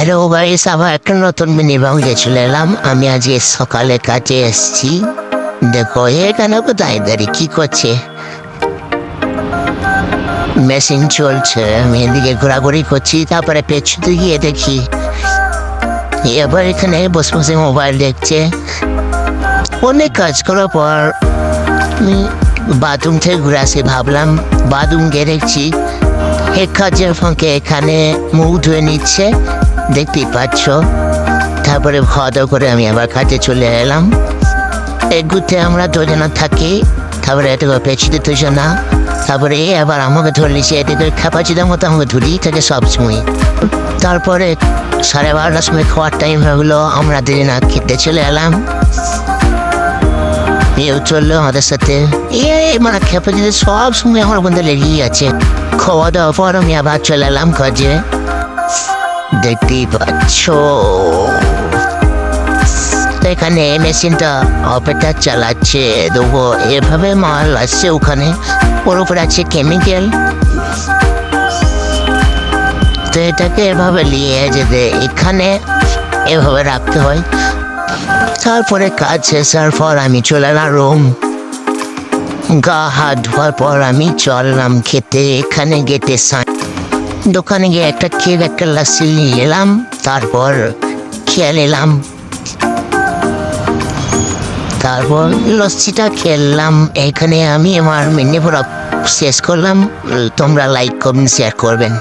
Hello guys, আবার একটা নতুন মিনি ব্লগে চলে এলাম। আমি আজকে সকালে কাজে এসেছি। দেখো এখানে কোথায় দাঁড়িয়ে কি করছে, মেশিন চলছে, আমি এদিকে ঘোরাঘুরি করছি। তারপরে পেছনে গিয়ে দেখি এবার এখানে বসে বসে মোবাইল দেখছে। অনেক কাজ করার পর আমি বাথরুম থেকে ঘুরে আসি, ভাবলাম বাথরুম গিয়ে দেখছি এক কাজের ফাঁকে এখানে মুখ ধুয়ে নিচ্ছে, দেখতেই পাচ্ছ। তারপরে খাওয়া দাওয়া করে আমি আবার কাজে চলে এলাম। এক গুতে আমরা দুজনা থাকি, তারপরে এটাকে পেছনে দুজনা, তারপরে আবার আমাকে ধরে নিচ্ছে, এটাকে খেপাচিদের মতো আমাকে ধরিয়ে থাকে সবসময়। তারপরে 12:30টার সময় খাওয়ার টাইম হয়ে গেলো, আমরা দুজনা খেতে চলে এলাম। এও চললো আমাদের সাথে। মানে খেপাচিতে সব সময় আমার বন্ধু লেগেই আছে। খাওয়া দাওয়ার পর আমি আবার চলে এলাম কাজে। দেখতেই পাচ্ছ এখানে মেশিনটা অপারেটর চালাচ্ছে, দেখো এভাবে মাল আসছে, ওখানে ওর উপরে আছে কেমিক্যাল। তো এটাকে এভাবে নিয়ে যেতে এখানে এভাবে রাখতে হয়। তারপরে কাজ শেষ হওয়ার পর আমি চলে এলাম রুম। গা হাত ধোয়ার পর আমি চললাম খেতে। এখানে গেটে দোকানে গিয়ে একটা কেক একটা লাসি নিয়ে এলাম, তারপর খেয়ে নিলাম। তারপর লস্যিটা খেললাম। এখানে আমি আমার মিনি ব্লগ শেষ করলাম। তোমরা লাইক কমেন্ট শেয়ার করবেন।